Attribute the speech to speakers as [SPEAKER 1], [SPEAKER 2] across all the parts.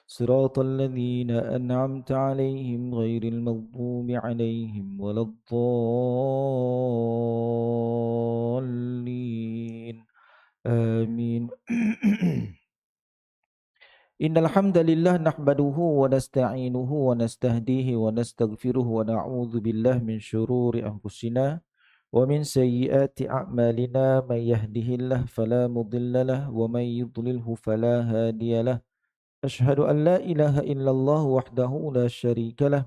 [SPEAKER 1] صراط الذين أنعمت عليهم غير المغضوب عليهم ولا الضالين آمين. إن الحمد لله نحمده ونستعينه ونستهديه ونستغفره ونعوذ بالله من شرور أنفسنا ومن سيئات أعمالنا. من يهده الله فلا مضل له ومن يضلله فلا هادي له. أشهد أن لا إله إلا الله وحده لا شريك له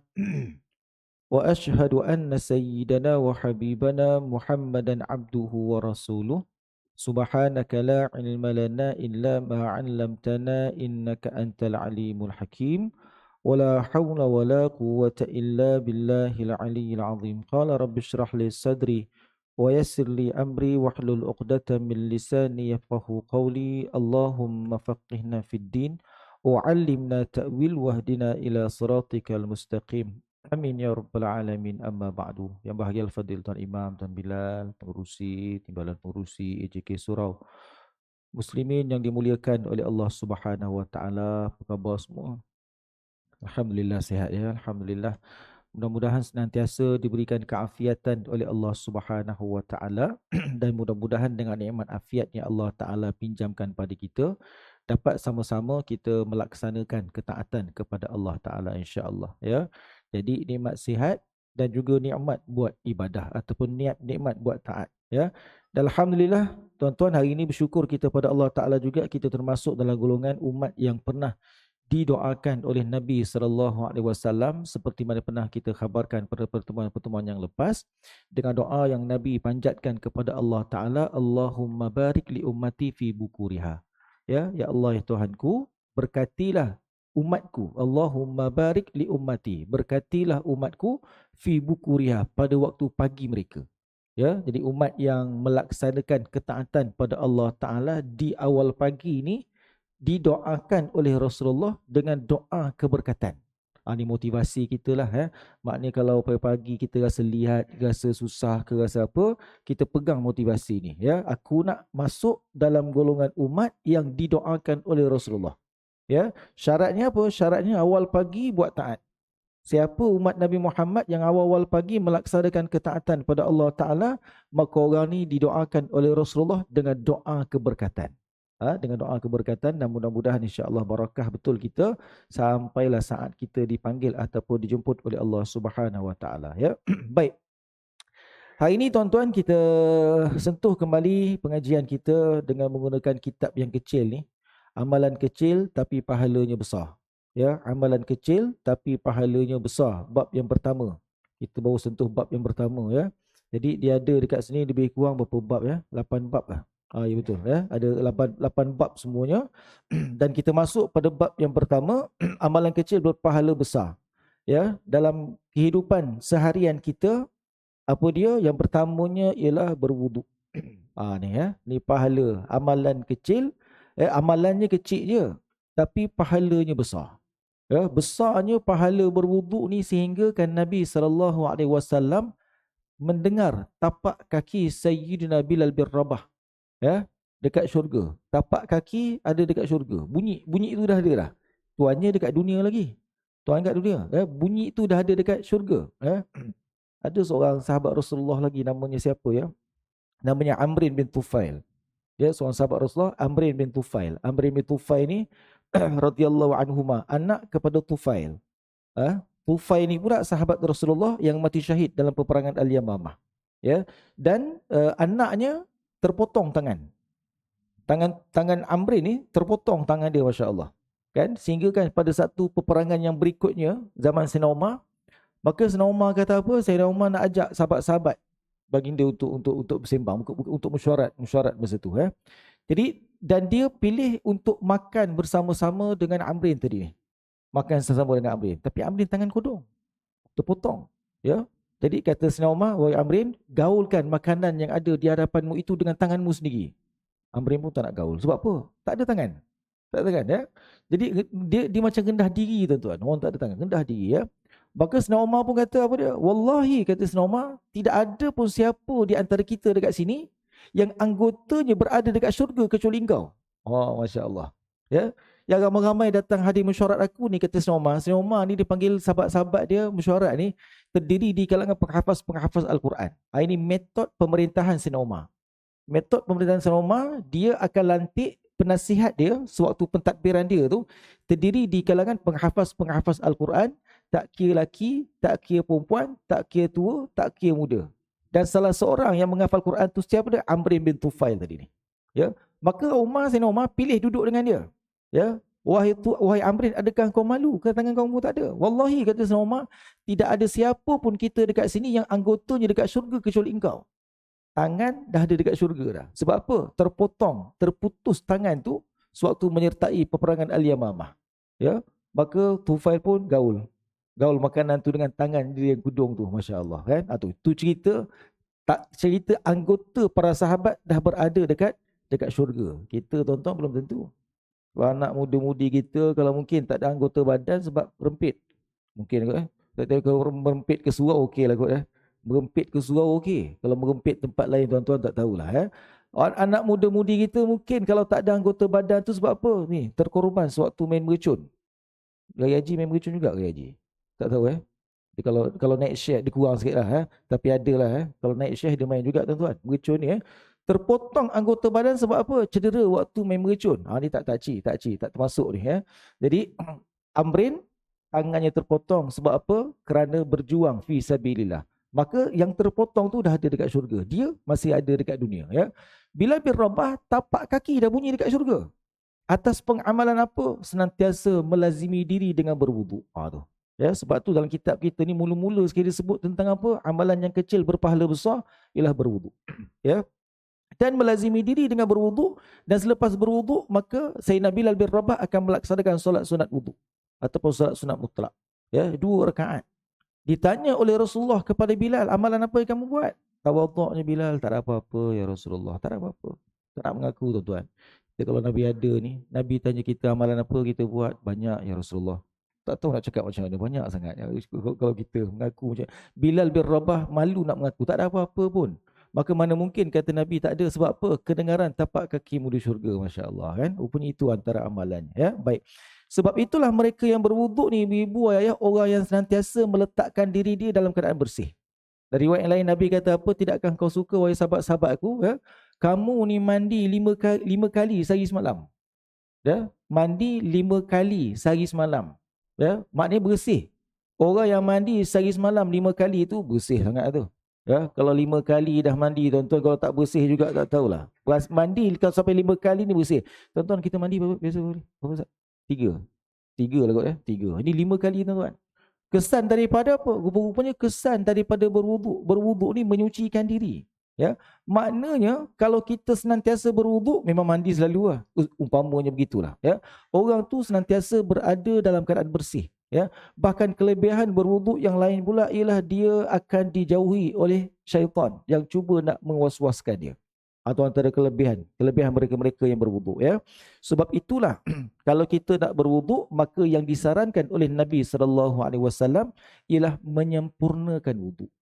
[SPEAKER 1] وأشهد أن سيدنا وحبيبنا محمدا عبده ورسوله. سبحانك لا علم لنا إلا ما علمتنا إنك أنت العليم الحكيم. ولا حول ولا قوة إلا بالله العلي العظيم. قال رب اشرح لي صدري ويسر لي أمري واحلل عقدة من لساني يفقه قولي. اللهم فقهنا في الدين وعلمنا تأويل واهدنا إلى صراطك المستقيم. Amin ya rabbal alamin. Amma ba'du. Yang bahagia al-fadil Tuan Imam, Tuan Bilal, pengurusi, timbalan pengurusi AJK Surau, muslimin yang dimuliakan oleh Allah Subhanahu wa taala. Apa khabar semua? Alhamdulillah sihat ya, alhamdulillah. Mudah-mudahan senantiasa diberikan keafiatan oleh Allah Subhanahu wa taala dan mudah-mudahan dengan nikmat afiat yang Allah taala pinjamkan pada kita dapat sama-sama kita melaksanakan ketaatan kepada Allah taala insya-Allah ya. Jadi nikmat sihat dan juga nikmat buat ibadah ataupun nikmat buat taat ya. Dan alhamdulillah tuan-tuan, hari ini bersyukur kita pada Allah taala juga kita termasuk dalam golongan umat yang pernah didoakan oleh Nabi SAW seperti mana pernah kita khabarkan pada pertemuan-pertemuan yang lepas dengan doa yang Nabi panjatkan kepada Allah Ta'ala, Allahumma barik li ummati fi bukuriha. Ya Allah ya Tuhanku, berkatilah umatku. Allahumma barik li ummati, berkatilah umatku fi bukuriha, pada waktu pagi mereka. Ya, jadi umat yang melaksanakan ketaatan pada Allah Ta'ala di awal pagi ini didoakan oleh Rasulullah dengan doa keberkatan. Ini motivasi kita lah. Maknanya kalau pagi-pagi kita rasa lihat, rasa susah ke rasa apa, kita pegang motivasi ni. Ya, aku nak masuk dalam golongan umat yang didoakan oleh Rasulullah. Ya, syaratnya apa? Syaratnya awal pagi buat taat. Siapa umat Nabi Muhammad yang awal-awal pagi melaksanakan ketaatan pada Allah Ta'ala, maka orang ni didoakan oleh Rasulullah dengan doa keberkatan. Dengan doa keberkatan, dan mudah-mudahan insya-Allah barakah betul kita sampailah saat kita dipanggil ataupun dijemput oleh Allah Subhanahu Wa Taala ya. Baik. Hari ini tuan-tuan kita sentuh kembali pengajian kita dengan menggunakan kitab yang kecil ni. Amalan kecil tapi pahalanya besar. Ya, amalan kecil tapi pahalanya besar. Bab yang pertama. Kita baru sentuh bab yang pertama ya. Jadi dia ada dekat sini lebih kurang berapa bab ya? 8 bab lah. Ya betul ya. Ada 8 bab semuanya. Dan kita masuk pada bab yang pertama, amalan kecil berpahala besar. Ya, dalam kehidupan seharian kita, apa dia? Yang pertamanya ialah berwuduk. Ni ya, ni pahala amalan kecil. Amalannya kecil je tapi pahalanya besar. Ya, besarnya pahala berwuduk ni sehingga kan Nabi SAW mendengar tapak kaki Sayyidina Bilal bin Rabah ya dekat syurga. Tapak kaki ada dekat syurga. Bunyi itu dah ada dah. Tuannya dekat dunia lagi. Tuan kat dunia. Ya, bunyi itu dah ada dekat syurga. Ya. Ada seorang sahabat Rasulullah lagi, namanya siapa ya? Namanya Amrin bin Tufail. Ya, seorang sahabat Rasulullah, Amrin bin Tufail. Amrin bin Tufail ni radhiyallahu anhuma, anak kepada Tufail. Tufail ni pula sahabat Rasulullah yang mati syahid dalam peperangan Al-Yamamah. Ya, dan anaknya terpotong tangan. Tangan Amrin ni terpotong tangan dia, masya-Allah. Kan? Sehingga kan pada satu peperangan yang berikutnya zaman Sayyidina Umar, maka Sayyidina Umar kata apa? Sayyidina Umar nak ajak sahabat-sahabat baginda untuk bersembang, untuk mesyuarat masa tu ya. Jadi dan dia pilih untuk makan bersama-sama dengan Amrin tadi ni. Makan bersama dengan Amrin, tapi Amrin tangan kodong, terpotong ya. Jadi kata Sayyidina Umar, wahai Amrin, gaulkan makanan yang ada di hadapanmu itu dengan tanganmu sendiri. Amrin pun tak nak gaul. Sebab apa? Tak ada tangan. Tak ada tangan ya. Jadi dia macam rendah diri tuan-tuan. Orang tak ada tangan, rendah diri ya. Maka Sayyidina Umar pun kata apa dia? Wallahi, kata Sayyidina Umar, tidak ada pun siapa di antara kita dekat sini yang anggotanya berada dekat syurga kecuali engkau. Oh, masya-Allah. Ya. Yang ramai-ramai datang hadir mesyuarat aku ni, kata Sayyidina Umar. Sayyidina Umar ni dia panggil sahabat-sahabat dia mesyuarat ni terdiri di kalangan penghafaz-penghafaz Al-Quran. Ini metod pemerintahan Sayyidina Umar. Metod pemerintahan Sayyidina Umar, dia akan lantik penasihat dia sewaktu pentadbiran dia tu terdiri di kalangan penghafaz-penghafaz Al-Quran, tak kira lelaki, tak kira perempuan, tak kira tua, tak kira muda. Dan salah seorang yang menghafal Quran tu siapa dia? Amrin bin Tufail tadi ni. Ya, maka Sayyidina Umar pilih duduk dengan dia. Ya, wahai Amrin, adakah kau malu? Tangan kamu tak ada. Wallahi, kata Sayyidina Umar, tidak ada siapa pun kita dekat sini yang anggotanya dekat syurga kecuali engkau. Tangan dah ada dekat syurga dah. Sebab apa? Terputus tangan tu sewaktu menyertai peperangan Al-Yamamah. Ya, maka Tufail pun gaul makanan tu dengan tangan dia yang kudung tu, masya-Allah kan. Tu cerita anggota para sahabat dah berada dekat syurga. Kita tuan-tuan belum tentu. Kalau anak muda-mudi kita kalau mungkin tak ada anggota badan sebab rempit. Mungkin kot tak tahu kalau merempit ke surau okeylah kot Merempit ke surau okey. Kalau merempit tempat lain tuan-tuan tak tahulah Anak muda-mudi kita mungkin kalau tak ada anggota badan tu sebab apa? Ni terkorban sewaktu main mercun. Gaya haji main mercun juga gaya haji. Tak tahu dia kalau naik syekh dia kurang sikitlah tapi adalah kalau naik syekh dia main juga tuan-tuan. Mercun ni terpotong anggota badan sebab apa? Cedera waktu main mercun. Ni tak termasuk ni Jadi Amrin tangannya terpotong sebab apa? Kerana berjuang fi sabilillah. Maka yang terpotong tu dah ada dekat syurga. Dia masih ada dekat dunia Bilal bin Rabah tapak kaki dah bunyi dekat syurga. Atas pengamalan apa? Senantiasa melazimi diri dengan berwuduk. Tu. Sebab tu dalam kitab kita ni mula-mula sekali disebut tentang apa? Amalan yang kecil berpahala besar ialah berwuduk. Dan melazimi diri dengan berwuduk, dan selepas berwuduk maka Sayyidina Bilal bin Rabah akan melaksanakan solat sunat wuduk ataupun solat sunat mutlak. 2 rakaat. Ditanya oleh Rasulullah kepada Bilal, amalan apa yang kamu buat? Tawaduknya Bilal, tak ada apa-apa ya Rasulullah, tak ada apa-apa. Tak nak mengaku tuan-tuan. Kalau Nabi ada ni, Nabi tanya kita amalan apa kita buat, banyak ya Rasulullah. Tak tahu nak cakap macam mana, banyak sangat. Kalau kita mengaku macam Bilal bin Rabah malu nak mengaku, tak ada apa-apa pun. Maka mana mungkin kata Nabi tak ada, sebab apa? Kedengaran tapak kakimu di syurga, masya-Allah kan. Rupanya itu antara amalan Baik. Sebab itulah mereka yang berwuduk ni, ibu ayah, orang yang senantiasa meletakkan diri dia dalam keadaan bersih. Dari riwayat yang lain Nabi kata apa? Tidakkah kau suka wahai sahabat-sahabat aku kamu ni mandi 5 kali sehari semalam. Mandi 5 kali sehari semalam. Maknanya bersih. Orang yang mandi sehari semalam 5 kali itu bersih sangat tu. Kalau 5 kali dah mandi tuan-tuan, kalau tak bersih juga tak tahulah. Mandi kalau sampai 5 kali ni bersih. Tuan-tuan kita mandi biasa berapa? 3 lah kot 3. Ini 5 kali tuan-tuan. Kesan daripada apa? Rupa-rupanya kesan daripada berwuduk. Berwuduk ni menyucikan diri. Maknanya kalau kita senantiasa berwuduk, memang mandi selalu lah. Umpamanya begitulah. Orang tu senantiasa berada dalam keadaan bersih. Bahkan kelebihan berwuduk yang lain pula ialah dia akan dijauhi oleh syaitan yang cuba nak mengwas-waskan dia. Atau antara kelebihan mereka-mereka yang berwuduk Sebab itulah kalau kita nak berwuduk, maka yang disarankan oleh Nabi SAW ialah menyempurnakan wuduk.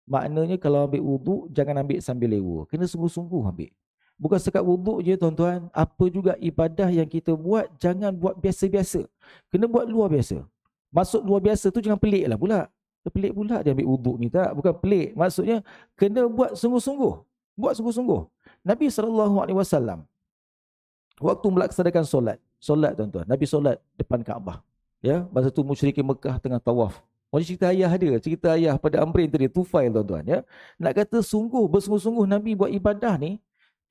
[SPEAKER 1] Maknanya kalau ambil wuduk, jangan ambil sambil lewa. Kena sungguh-sungguh ambil. Bukan sekat wuduk je tuan-tuan. Apa juga ibadah yang kita buat, jangan buat biasa-biasa. Kena buat luar biasa. Maksud luar biasa tu jangan pelik lah pula. Pelik pula dia ambil wuduk ni, tak? Bukan pelik. Maksudnya kena buat sungguh-sungguh. Buat sungguh-sungguh. Nabi SAW waktu melaksanakan solat tuan-tuan, Nabi solat depan Kaabah. Masa tu musyrikin Mekah tengah tawaf. Cerita ayah dia, cerita ayah pada Amrin tadi, Tufail tuan-tuan Nak kata bersungguh-sungguh Nabi buat ibadah ni.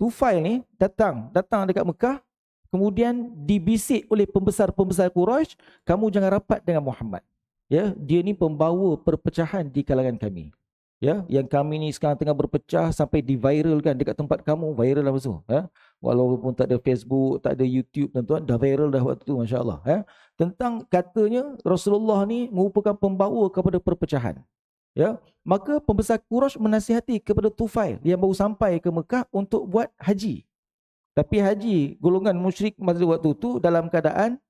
[SPEAKER 1] Tufail ni datang dekat Mekah, kemudian dibisik oleh pembesar-pembesar Quraisy, kamu jangan rapat dengan Muhammad. Dia ni pembawa perpecahan di kalangan kami. Yang kami ni sekarang tengah berpecah sampai diviralkan dekat tempat kamu, viral lah maksud. Walaupun tak ada Facebook, tak ada YouTube tuan-tuan, dah viral dah waktu tu, masya-Allah. Tentang katanya Rasulullah ni merupakan pembawa kepada perpecahan. Maka pembesar Quraisy menasihati kepada Tufail yang baru sampai ke Mekah untuk buat haji. Tapi haji golongan musyrik masa waktu tu dalam keadaan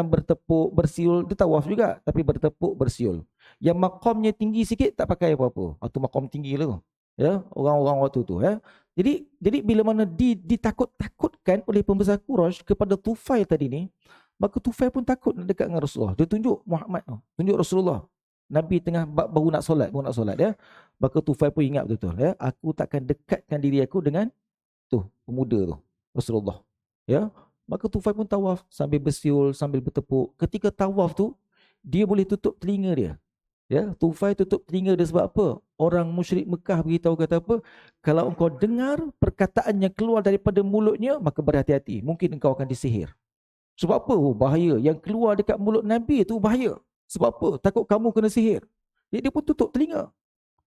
[SPEAKER 1] bertepuk, bersiul, dia tawaf juga tapi bertepuk, bersiul. Yang makamnya tinggi sikit tak pakai apa-apa. Itu makam tinggi lah. Orang-orang waktu tu. Jadi bila mana ditakut-takutkan oleh pembesar Quraisy kepada Tufail tadi ni, Maka Tufail pun takut nak dekat dengan Rasulullah. Dia tunjuk Muhammad tu, tunjuk Rasulullah. Nabi tengah baru nak solat ya. Maka Tufail pun ingat betul ya, aku takkan dekatkan diri aku dengan tu pemuda tu, Rasulullah. Ya. Maka Tufail pun tawaf sambil bersiul, sambil bertepuk. Ketika tawaf tu, dia boleh tutup telinga dia. Ya, Tufail tutup telinga dia sebab apa? Orang musyrik Mekah beritahu kata apa? Kalau engkau dengar perkataan yang keluar daripada mulutnya, maka berhati-hati, mungkin engkau akan disihir. Sebab apa? Oh, bahaya. Yang keluar dekat mulut Nabi itu bahaya. Sebab apa? Takut kamu kena sihir. Jadi dia pun tutup telinga.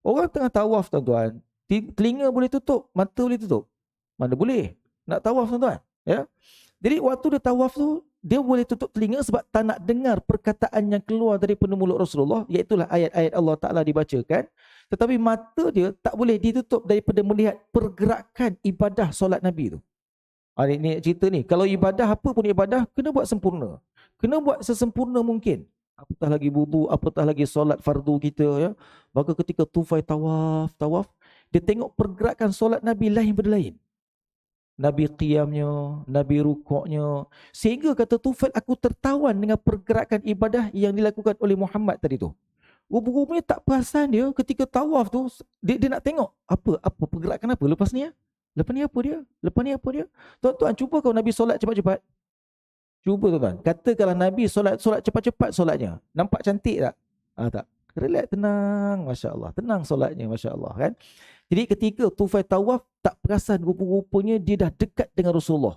[SPEAKER 1] Orang tengah tawaf, tuan-tuan. Telinga boleh tutup, mata boleh tutup. Mana boleh? Nak tawaf, tuan-tuan. Ya? Jadi waktu dia tawaf tu, dia boleh tutup telinga sebab tak nak dengar perkataan yang keluar daripada mulut Rasulullah, iaitulah ayat-ayat Allah Ta'ala dibacakan. Tetapi mata dia tak boleh ditutup daripada melihat pergerakan ibadah solat Nabi tu. Ini cerita ni. Kalau ibadah, apa pun ibadah, kena buat sempurna. Kena buat sesempurna mungkin. Apatah lagi wudu, apatah lagi solat fardu kita. Ya. Maka ketika Tufail tawaf, dia tengok pergerakan solat Nabi lain berlain. Nabi qiyamnya, Nabi rukuknya. Sehingga kata Tufail, aku tertawan dengan pergerakan ibadah yang dilakukan oleh Muhammad tadi tu. Rupanya tak perasan dia ketika tawaf tu, dia nak tengok apa pergerakan apa lepas ni ya. Lepas ni apa dia? Lepas ni apa dia? Tuan-tuan, cuba kalau Nabi solat cepat-cepat. Cuba tuan-tuan. Katakanlah Nabi solat cepat-cepat solatnya. Nampak cantik tak? Tak. Relax, tenang. Masya Allah. Tenang solatnya. Masya Allah. Kan? Jadi ketika Tufail tawaf, tak perasan rupa-rupanya dia dah dekat dengan Rasulullah.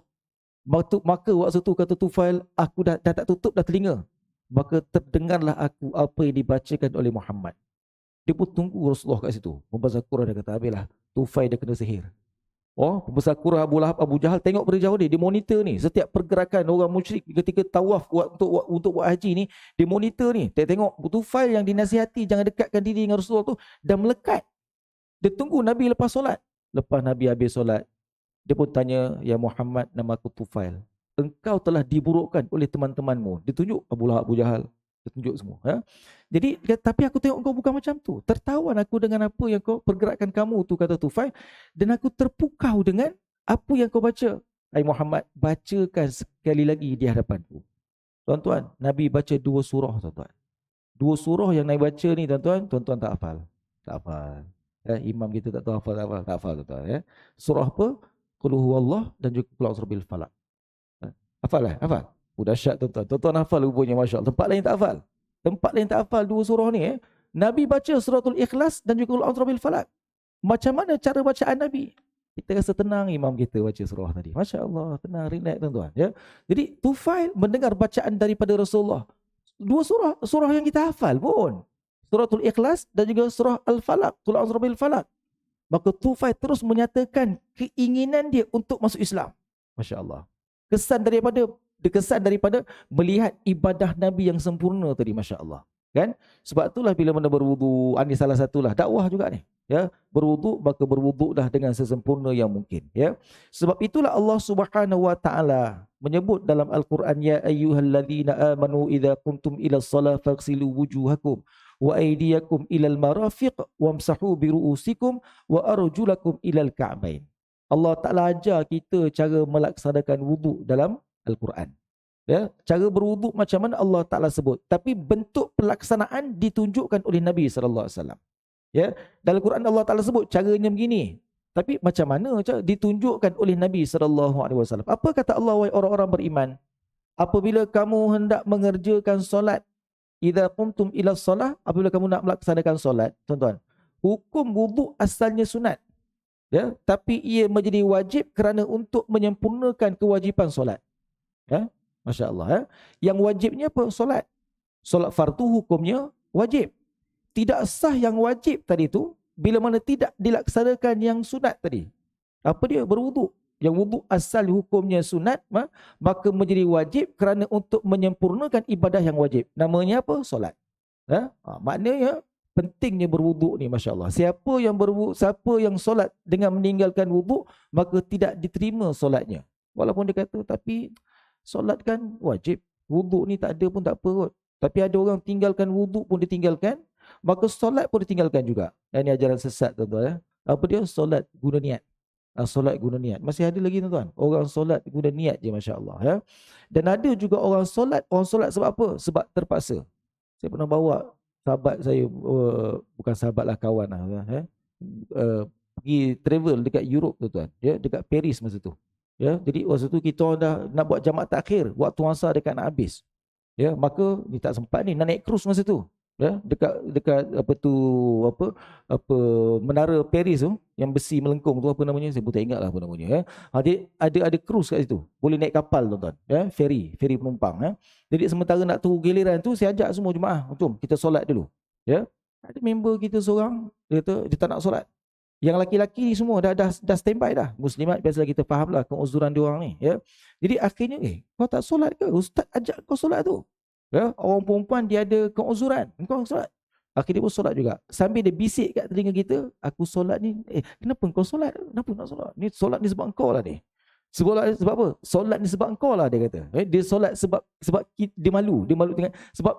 [SPEAKER 1] Maka waktu tu kata Tufail, aku dah tak tutup dah telinga. Maka terdengarlah aku apa yang dibacakan oleh Muhammad. Dia pun tunggu Rasulullah kat situ. Pembesar Qur'an dia kata, habislah. Tufail dia kena sihir. Oh, pembesar Qur'an Abu Lahab, Abu Jahal tengok dari jauh dia monitor ni. Setiap pergerakan orang musyrik ketika tawaf untuk buat haji ni, dia monitor ni. Dia tengok Tufail yang dinasihati jangan dekatkan diri dengan Rasulullah tu dah melekat. Dia tunggu Nabi lepas solat. Lepas Nabi habis solat, dia pun tanya, ya Muhammad, nama aku Tufail. Engkau telah diburukkan oleh teman-temanmu. Dia tunjuk Abu Lahab, Abu Jahal. Dia tunjuk semua. Ya? Jadi, tapi aku tengok kau bukan macam tu. Tertawan aku dengan apa yang kau pergerakan kamu tu, kata Tufail. Dan aku terpukau dengan apa yang kau baca. Hai Muhammad, bacakan sekali lagi di hadapanku. Tuan-tuan, Nabi baca 2 surah, tuan-tuan. 2 surah yang Nabi baca ni, tuan-tuan tak hafal. Tak hafal. Ya, imam kita tak tahu hafal, tak hafal, tuan-tuan. Ya. Surah apa? Qul huwallah dan juga Qul a'udzu birabbil falaq. Hafal lah, hafal. Dahsyat tuan-tuan. Tuan-tuan hafal rupanya, Masya Allah. Tempat lain tak hafal. Tempat lain tak hafal 2 surah ni. Nabi baca suratul Ikhlas dan juga Qul a'udzu birabbil falaq. Macam mana cara bacaan Nabi? Kita rasa tenang imam kita baca surah tadi. Masya Allah, tenang, relax tuan-tuan. Ya. Jadi Tufail mendengar bacaan daripada Rasulullah. 2 surah yang kita hafal pun. Suratul Ikhlas dan juga surah Al-Falaq, Qul a'udzu birabbil falaq. Maka Tufail terus menyatakan keinginan dia untuk masuk Islam. Masya Allah. Kesan daripada melihat ibadah Nabi yang sempurna tadi, Masya Allah. Kan? Sebab itulah bila mana berwudu, ini salah satulah dakwah juga ni. Ya, berwudu, maka berwuduklah dengan sesempurna yang mungkin. Ya, sebab itulah Allah Subhanahu Wa Taala menyebut dalam Al-Quran, ya ayyuhalladzina amanu idza qumtum ila shalah faghsilu wujuhakum wa aydiyakum ilal marafiq wamsahu biru'usikum wa arjulakum ilal ka'bain. Allah Ta'ala ajar kita cara melaksanakan wuduk dalam Al-Quran. Ya, cara berwuduk macam mana Allah Ta'ala sebut. Tapi bentuk pelaksanaan ditunjukkan oleh Nabi SAW. Ya, dalam Al-Quran Allah Ta'ala sebut caranya begini. Tapi macam mana cara ditunjukkan oleh Nabi SAW. Apa kata Allah, wahai orang-orang beriman? Apabila kamu hendak mengerjakan solat, idza qumtum ila shalah, apabila kamu nak melaksanakan solat, tuan-tuan, hukum wuduk asalnya sunat. Ya, tapi ia menjadi wajib kerana untuk menyempurnakan kewajipan solat. Ya, Masya Allah. Ya. Yang wajibnya apa? Solat. Solat fardu hukumnya wajib. Tidak sah yang wajib tadi tu bila mana tidak dilaksanakan yang sunat tadi. Apa dia? Berwuduk. Yang wuduk asal hukumnya sunat, maka menjadi wajib kerana untuk menyempurnakan ibadah yang wajib. Namanya apa? Solat. Ya? Maknanya pentingnya berwuduk ni, Masya Allah. Siapa yang solat dengan meninggalkan wuduk, maka tidak diterima solatnya. Walaupun dia kata, tapi solat kan wajib. Wuduk ni tak ada pun tak apa kot. Tapi ada orang tinggalkan wuduk pun ditinggalkan, maka solat pun ditinggalkan juga. Ini ajaran sesat, tuan-tuan. Ya? Apa dia? Solat guna niat. Solat guna niat. Masih ada lagi tuan-tuan. Orang solat guna niat je, masya-Allah ya. Dan ada juga orang solat sebab apa? Sebab terpaksa. Saya pernah bawa sahabat saya, bukan sahabat lah, kawan lah ya. Pergi travel dekat Europe tuan-tuan, ya, dekat Paris masa tu. Ya, jadi masa tu kita orang dah nak buat jamak takhir, waktu masa dekat nak habis. Ya, maka ni tak sempat ni nak naik cruise masa tu. Ya, dekat dekat apa tu, apa menara Paris tu yang besi melengkung tu, apa namanya, saya pun tak ingat lah apa namanya ya. Ada cruise kat situ. Boleh naik kapal tuan-tuan, ya, feri penumpang ya. Jadi sementara nak tunggu giliran tu, saya ajak semua jemaah, "Jom kita solat dulu." Ya. Ada member kita seorang, dia kata dia tak nak solat. Yang laki-laki ni semua dah standby dah. Muslimat biasalah, kita faham lah keuzuran dia orang ni ya. Jadi akhirnya, kau tak solat ke? Ustaz ajak kau solat tu. Ya, orang perempuan dia ada keuzuran, kau solat. Akhirnya pun solat juga. Sambil dia bisik kat telinga kita, "Aku solat ni." Kenapa kau solat? Kenapa nak solat? Ni solat ni sebab kau lah ni. Sebab apa? Solat ni sebab kau lah, dia kata. Dia solat sebab dia malu dengan sebab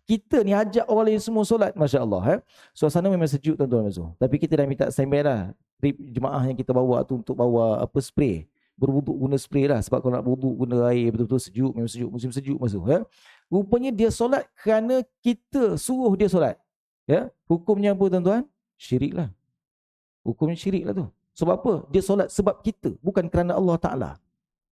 [SPEAKER 1] kita ni ajak orang lain semua solat, masya-Allah. Suasana memang sejuk tuan-tuan. Tapi kita dah minta standby dah. Jemaah yang kita bawa tu untuk bawa spray. Berwuduk guna spray lah, sebab kalau nak berwuduk guna air betul-betul sejuk, memang sejuk, musim sejuk masa tu. Rupanya dia solat kerana kita suruh dia solat. Ya, hukumnya apa tuan-tuan? Syirik lah. Hukumnya syirik lah tu. Sebab apa? Dia solat sebab kita, bukan kerana Allah Ta'ala.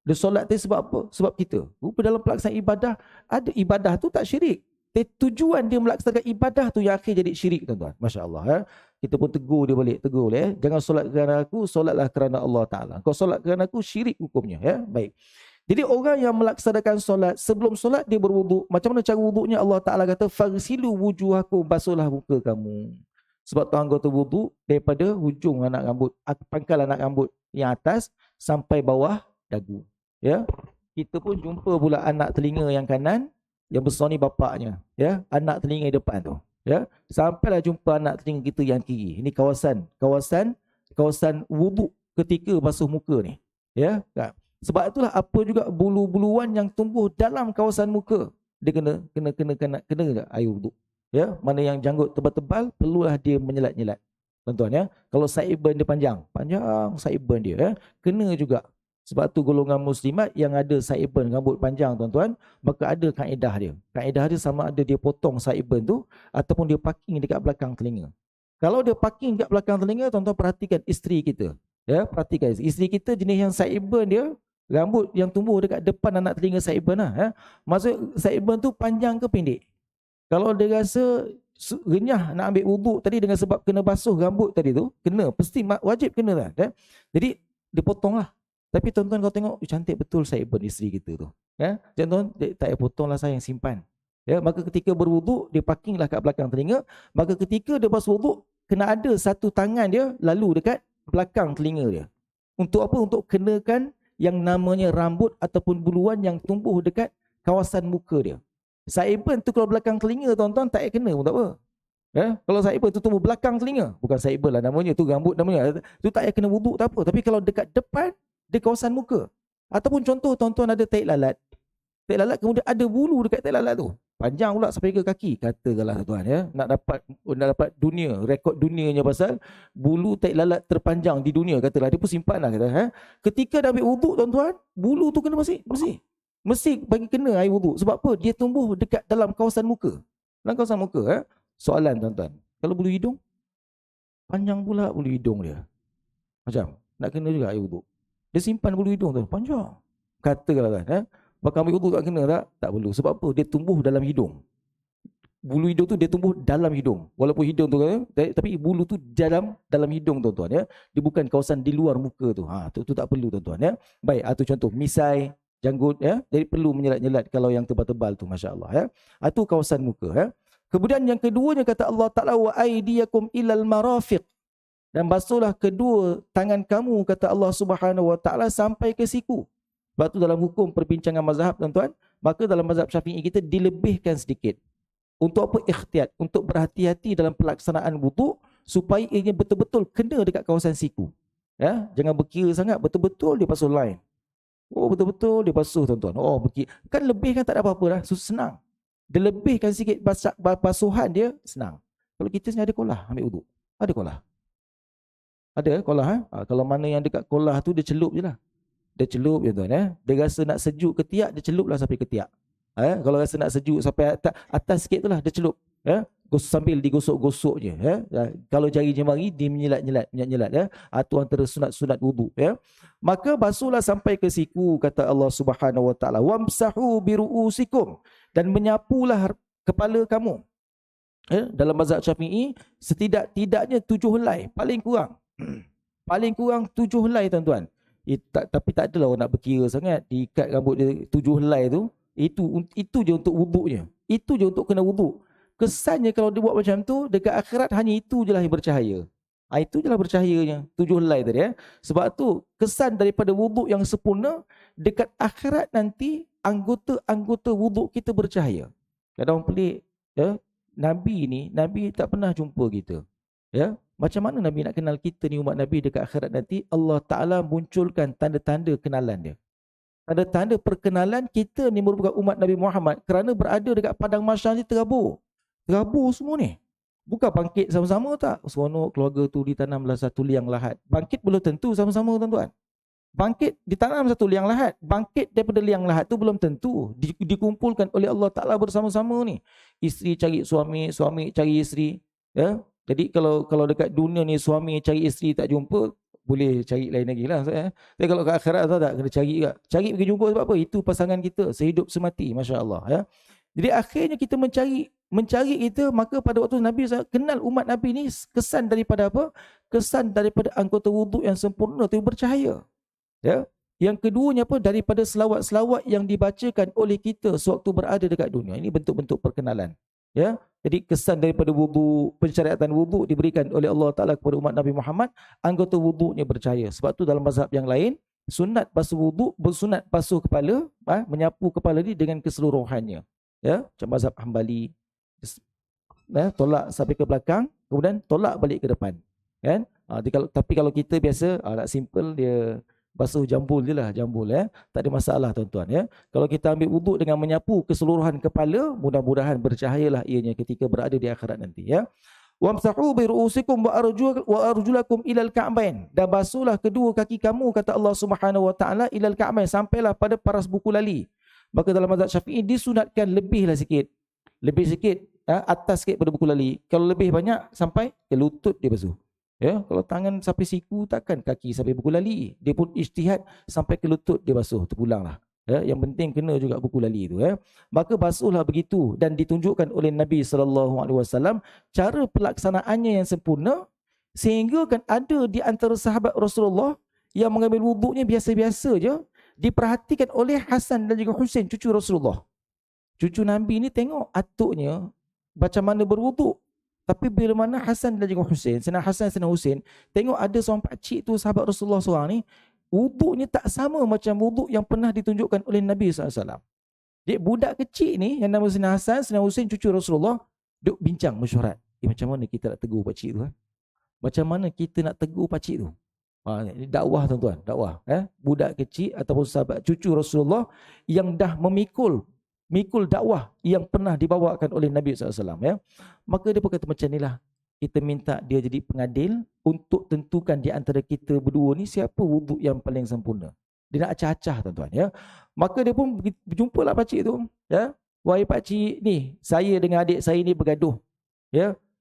[SPEAKER 1] Dia solat tu sebab apa? Sebab kita. Rupa dalam pelaksanaan ibadah, ada ibadah tu tak syirik. Tujuan dia melaksanakan ibadah tu yang akhir jadi syirik tuan-tuan. Masya Allah. Kita pun tegur dia balik. Tegur boleh. Jangan solat kerana aku, solatlah kerana Allah Ta'ala. Kau solat kerana aku, syirik hukumnya. Ya? Baik. Jadi orang yang melaksanakan solat, sebelum solat dia berwuduk. Macam mana cara wuduknya? Allah Ta'ala kata, "Faghsilu wujuhakum," basuhlah muka kamu. Sebab tuan kau tu wuduk daripada hujung anak rambut, pangkal anak rambut yang atas sampai bawah dagu. Ya. Kita pun jumpa pula anak telinga yang kanan, yang besar ni bapaknya. Ya. Anak telinga yang depan tu. Ya. Sampailah jumpa anak telinga kita yang kiri. Ini kawasan wuduk ketika basuh muka ni. Ya. Sebab itulah apa juga bulu-buluan yang tumbuh dalam kawasan muka, dia kena air wuduk. Ya, mana yang janggut tebal-tebal perlulah dia menyelat-nyelat. Tuan-tuan ya. Kalau sideburn dia panjang sideburn dia ya, kena juga. Sebab tu golongan muslimat yang ada sideburn rambut panjang tuan-tuan, maka ada kaedah dia. Kaedah dia sama ada dia potong sideburn tu ataupun dia parking dekat belakang telinga. Kalau dia parking dekat belakang telinga, tuan-tuan perhatikan isteri kita. Ya, perhatikan isteri kita jenis yang sideburn dia, rambut yang tumbuh dekat depan anak telinga sideburn lah ya. Maksud sideburn tu panjang ke pendek? Kalau dia rasa renyah nak ambil wuduk tadi dengan sebab kena basuh rambut tadi tu, kena, pasti wajib kena lah. Ya? Jadi dia potong lah. Tapi tuan-tuan kau tengok, cantik betul sideburn isteri kita tu. Ya? Tuan-tuan, tak payah potong lah, sayang, simpan. Ya? Maka ketika berwuduk, dia parking lah kat belakang telinga. Maka ketika dia basuh wuduk, kena ada satu tangan dia lalu dekat belakang telinga dia. Untuk apa? Untuk kenakan yang namanya rambut ataupun buluan yang tumbuh dekat kawasan muka dia. Sideburn tu kalau belakang telinga tuan-tuan tak payah kena pun tak apa. Ya? Kalau sideburn tu tumbuh belakang telinga, bukan sideburn lah namanya, tu rambut namanya, tu tak payah kena wuduk tak apa. Tapi kalau dekat depan, di kawasan muka. Ataupun contoh tuan-tuan ada tahi lalat. Tahi lalat kemudian ada bulu dekat tahi lalat tu. Panjang pula sampai ke kaki. Katakanlah tuan ya, nak dapat dunia, rekod dunianya pasal bulu tahi lalat terpanjang di dunia, katalah. Dia pun simpan lah kata. Ketika dah ambil wuduk tuan-tuan, bulu tu kena bersih. Mesti bagi kena air wuduk. Sebab apa? Dia tumbuh dekat dalam kawasan muka. Dalam kawasan muka. Soalan tuan-tuan. Kalau bulu hidung, panjang pula bulu hidung dia. Macam, nak kena juga air wuduk. Dia simpan bulu hidung tu, panjang. Katakanlah kan. Maka ambil wuduk tak kena tak? Tak perlu. Sebab apa? Dia tumbuh dalam hidung. Bulu hidung tu dia tumbuh dalam hidung. Walaupun hidung tu, tapi bulu tu dalam hidung tuan-tuan ya. Dia bukan kawasan di luar muka tu. Tu tak perlu tuan-tuan ya. Baik, atau contoh misai, janggut ya, jadi perlu menyelat-nyelat kalau yang tebal-tebal tu, masya-Allah ya. Itu kawasan muka ya. Kemudian yang keduanya kata Allah Taala, "Wa aydiyakum ilal marafiq." Dan basuhlah kedua tangan kamu, kata Allah Subhanahu wa taala, sampai ke siku. Sebab tu dalam hukum perbincangan mazhab tuan-tuan, maka dalam mazhab Syafi'i kita dilebihkan sedikit. Untuk apa? Ikhtiyat, untuk berhati-hati dalam pelaksanaan wuduk supaya ia betul-betul kena dekat kawasan siku. Ya, jangan berkira sangat, betul-betul dia basuh line. Betul-betul dia basuh tuan-tuan. Kan lebih kan tak ada apa-apa dah. Senang. Dia lebihkan sikit basuhan dia, senang. Kalau kita sini ada kolah ambil wuduk. Ada kolah. Ada kolah. Kalau mana yang dekat kolah tu dia celup je lah. Dia celup je tuan. Dia rasa nak sejuk ketiak, dia celup lah sampai ketiak. Kalau rasa nak sejuk sampai atas sikit tu lah, dia celup. Sambil digosok-gosok je. Kalau jari jemari, dia menyelat-nyelat. Itu antara sunat-sunat wuduk. Maka basuhlah sampai ke siku, kata Allah Subhanahu Wa Taala. Wamsahu biru'usikum. Dan menyapulah kepala kamu. Dalam mazhab Syafi'i, setidak-tidaknya 7 helai, paling kurang. Paling kurang 7 helai tuan-tuan. Tapi tak adalah orang nak berkira sangat. Diikat rambut dia 7 helai tu, itu je untuk wuduknya. Itu je untuk kena wuduk. Kesannya kalau dia buat macam tu, dekat akhirat hanya itu je lah yang bercahaya. Itu je lah bercahayanya, 7 helai tadi. Sebab tu, kesan daripada wuduk yang sempurna, dekat akhirat nanti, anggota-anggota wuduk kita bercahaya. Kadang orang pelik, Nabi tak pernah jumpa kita. Macam mana Nabi nak kenal kita ni umat Nabi dekat akhirat nanti? Allah Ta'ala munculkan tanda-tanda kenalan dia. Tanda-tanda perkenalan kita ni merupakan umat Nabi Muhammad kerana berada dekat padang mahsyar ni terabur. Terabur semua ni. Bukan bangkit sama-sama tak? Seronok keluarga tu ditanamlah satu liang lahat. Bangkit belum tentu sama-sama tuan-tuan. Bangkit ditanam satu liang lahat. Bangkit daripada liang lahat tu belum tentu. Dikumpulkan oleh Allah Ta'ala bersama-sama ni. Isteri cari suami, suami cari isteri. Jadi kalau dekat dunia ni suami cari isteri tak jumpa, boleh cari lain lagi lah. Tapi kalau kat akhirat tak kena cari juga. Cari pergi jumpa sebab apa? Itu pasangan kita, sehidup semati, Masya Allah. Jadi akhirnya kita mencari kita, maka pada waktu Nabi kenal umat Nabi ni, kesan daripada apa? Kesan daripada anggota wuduk yang sempurna tu bercahaya. Yang keduanya apa? Daripada selawat-selawat yang dibacakan oleh kita sewaktu berada dekat dunia. Ini bentuk-bentuk perkenalan. Jadi kesan daripada wuduk, pensyariatan wuduk diberikan oleh Allah Ta'ala kepada umat Nabi Muhammad, anggota wuduknya bercahaya. Sebab tu dalam mazhab yang lain, sunat basuh wuduk, bersunat basuh kepala, menyapu kepala ni dengan keseluruhannya. Macam mazhab Hambali, tolak sampai ke belakang, kemudian tolak balik ke depan. Tapi kalau kita biasa nak simple, dia basuh jambul je lah, jambul. Tak ada masalah tuan-tuan. Kalau kita ambil wuduk dengan menyapu keseluruhan kepala, mudah-mudahan bercahayalah ianya ketika berada di akhirat nanti. Wamsahu bi ru'usikum wa arjulakum ilal ka'bain. Dan basuhlah kedua kaki kamu, kata Allah Subhanahu Wa Taala, ilal ka'bain, sampailah pada paras buku lali. Maka dalam mazhab Syafi'i disunatkan lebihlah sikit. Lebih sikit, atas sikit pada buku lali. Kalau lebih banyak, sampai ke lutut dia basuh. Kalau tangan sampai siku, takkan kaki sampai buku lali. Dia pun ijtihad sampai ke lutut dia basuh, terpulanglah. Yang penting kena juga buku lali itu. Maka basuhlah begitu, dan ditunjukkan oleh Nabi SAW cara pelaksanaannya yang sempurna, sehingga kan ada di antara sahabat Rasulullah yang mengambil wuduknya biasa-biasa je, diperhatikan oleh Hasan dan juga Husain, cucu Rasulullah. Cucu Nabi ni tengok atuknya macam mana berwuduk. Tapi bila mana Hasan dan juga Husain, Sayyidina Hasan dan Husain, tengok ada seorang pakcik tu, sahabat Rasulullah seorang ni, wuduknya tak sama macam wuduk yang pernah ditunjukkan oleh Nabi SAW. Dia budak kecil ni, yang nama Sayyidina Hasan, Sayyidina Husain, cucu Rasulullah, duk bincang mesyuarat. Macam mana kita nak tegur pakcik tu? Macam mana kita nak tegur pakcik tu? Ini dakwah tuan-tuan, dakwah. Budak kecil ataupun sahabat cucu Rasulullah yang dah memikul dakwah yang pernah dibawakan oleh Nabi SAW. Maka dia berkata macam inilah, kita minta dia jadi pengadil untuk tentukan di antara kita berdua ni siapa wuduk yang paling sempurna. Dia nak acah-acah tuan-tuan. Maka dia pun berjumpalah pakcik tu. Wahai pakcik ni, saya dengan adik saya ni bergaduh.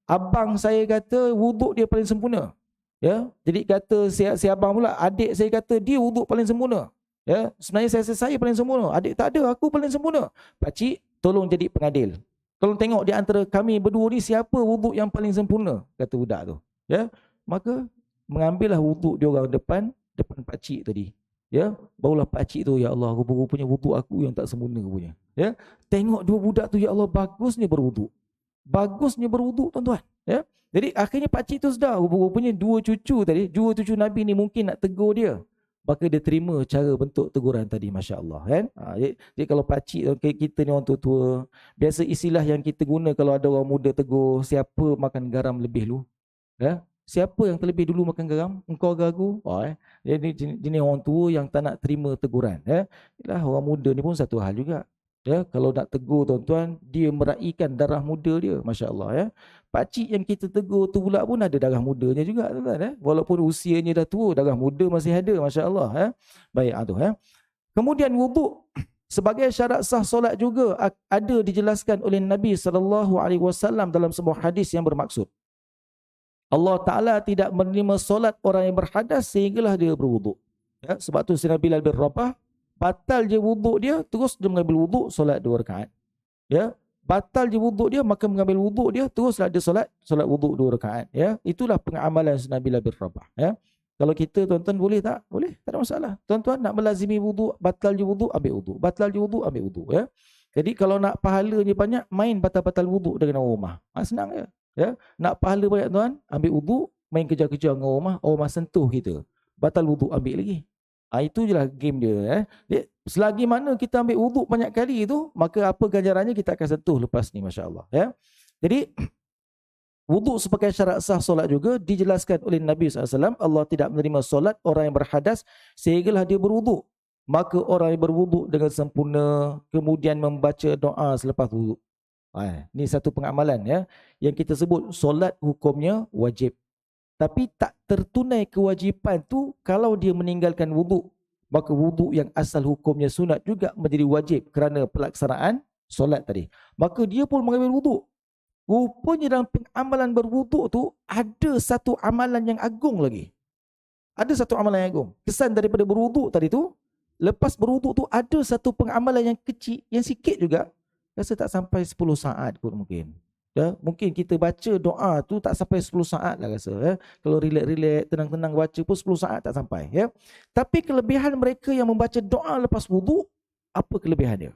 [SPEAKER 1] Abang saya kata wuduk dia paling sempurna. Jadi kata si abang pula, adik saya kata dia wuduk paling sempurna. Sebenarnya saya paling sempurna. Adik tak ada, aku paling sempurna. Pakcik, tolong jadi pengadil. Tolong tengok di antara kami berdua ni siapa wuduk yang paling sempurna, kata budak tu. Maka mengambillah wuduk dia orang depan pakcik tadi. Barulah pakcik tu, ya Allah, rupa-rupanya wuduk aku yang tak sempurna punya. Tengok dua budak tu, ya Allah, bagusnya berwuduk. Bagusnya berwuduk tuan-tuan. Jadi akhirnya pakcik tu sedar, rupa-rupanya dua cucu Nabi ni mungkin nak tegur dia. Maka dia terima cara bentuk teguran tadi, Masya Allah. Jadi kalau pakcik kita ni orang tua-tua, biasa istilah yang kita guna kalau ada orang muda tegur, siapa makan garam lebih dulu? Siapa yang terlebih dulu makan garam? Engkau ke aku? Jadi jenis orang tua yang tak nak terima teguran. Yalah, orang muda ni pun satu hal juga. Ya, kalau nak tegur tuan-tuan, dia meraihkan darah muda dia, masya-Allah ya. Pakcik yang kita tegur tu pula pun ada darah mudanya juga tuan-tuan ya. Walaupun usianya dah tua, darah muda masih ada, masya-Allah ya. Baik, tu ya. Kemudian wuduk sebagai syarat sah solat juga ada dijelaskan oleh Nabi SAW dalam sebuah hadis yang bermaksud Allah Ta'ala tidak menerima solat orang yang berhadas sehinggalah dia berwuduk. Ya, sebab tu Sayyidina Bilal bin Rabah, batal je wuduk dia, terus dia mengambil wuduk, solat 2 rakaat. Ya, batal je wuduk dia, maka mengambil wuduk dia, teruslah dia solat wuduk 2 rakaat. Ya, itulah pengamalan Sayyidina Bilal bin Rabah. Ya. Kalau kita tuan-tuan boleh tak? Boleh, tak ada masalah. Tuan-tuan nak melazimi wuduk, batal je wuduk, ambil wuduk. Batal je wuduk, ambil wuduk. Ya. Jadi kalau nak pahalanya banyak, main batal-batal wuduk dengan orang rumah. Senang je. Ya, nak pahala banyak tuan, ambil wuduk, main kejar-kejar dengan orang rumah sentuh kita. Batal wuduk, ambil lagi. Itu je lah game dia. Selagi mana kita ambil wuduk banyak kali itu, maka apa ganjarannya kita akan sentuh lepas ni, masya-Allah. Ya. Jadi wuduk sebagai syarat sah solat juga dijelaskan oleh Nabi SAW. Allah tidak menerima solat orang yang berhadas sehinggalah dia berwuduk. Maka orang yang berwuduk dengan sempurna kemudian membaca doa selepas wuduk. Ini satu pengamalan ya, yang kita sebut solat hukumnya wajib. Tapi tak tertunai kewajipan tu kalau dia meninggalkan wuduk. Maka wuduk yang asal hukumnya sunat juga menjadi wajib kerana pelaksanaan solat tadi. Maka dia pun mengambil wuduk. Rupanya dalam pengamalan berwuduk tu ada satu amalan yang agung lagi. Ada satu amalan yang agung. Kesan daripada berwuduk tadi tu, lepas berwuduk tu ada satu pengamalan yang kecil, yang sikit juga. Rasa tak sampai 10 saat pun mungkin. Ya, mungkin kita baca doa tu tak sampai 10 saat lah rasa. Ya. Kalau relax-relax, tenang-tenang baca pun 10 saat tak sampai. Ya. Tapi kelebihan mereka yang membaca doa lepas wuduk, apa kelebihan dia?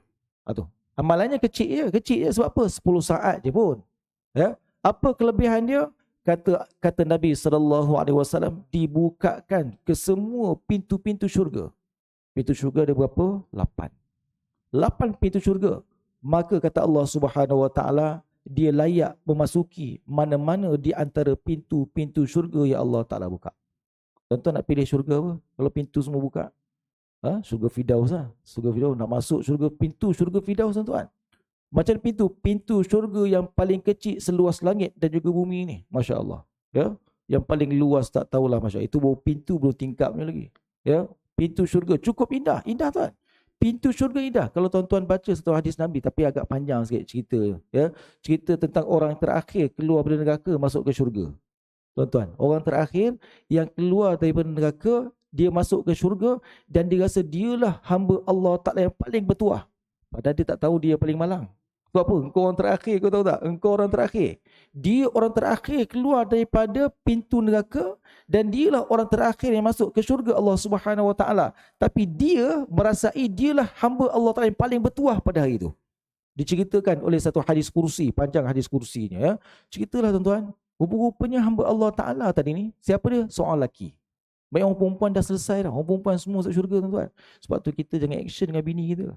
[SPEAKER 1] Amalannya kecil je sebab apa? 10 saat je pun. Ya. Apa kelebihan dia? Kata Nabi SAW, dibukakan ke semua pintu-pintu syurga. Pintu syurga ada berapa? 8. 8 pintu syurga. Maka kata Allah Subhanahu Wa Taala, dia layak memasuki mana-mana di antara pintu-pintu syurga yang Allah Ta'ala buka. Tuan-tuan nak pilih syurga apa? Kalau pintu semua buka? Syurga Firdaus lah. Syurga Firdaus nak masuk pintu syurga Firdaus tuan-tuan. Macam pintu syurga yang paling kecil seluas langit dan juga bumi ni. Masya Allah. Ya? Yang paling luas tak tahulah Masya Allah. Itu baru pintu belum tingkapnya lagi. Ya? Pintu syurga cukup indah. Indah tuan. Pintu syurga indah. Kalau tuan-tuan baca satu hadis Nabi, tapi agak panjang sikit cerita. Ya, cerita tentang orang terakhir keluar dari neraka masuk ke syurga. Tuan-tuan, orang terakhir yang keluar daripada neraka, dia masuk ke syurga dan dia rasa dialah hamba Allah Ta'ala yang paling bertuah. Padahal dia tak tahu dia paling malang. Sebab apa? Engkau orang terakhir, kau tahu tak? Engkau orang terakhir. Dia orang terakhir keluar daripada pintu neraka dan dialah orang terakhir yang masuk ke syurga Allah Subhanahu Wa Taala. Tapi dia merasai dialah hamba Allah Taala yang paling bertuah pada hari itu. Diceritakan oleh satu hadis kursi, panjang hadis kursinya ya. Ceritalah tuan-tuan, rupa-rupanya hamba Allah Taala tadi ni, siapa dia? Seorang lelaki. Baik orang perempuan dah selesai dah. Orang perempuan semua masuk syurga tuan-tuan. Sebab tu kita jangan action dengan bini kita.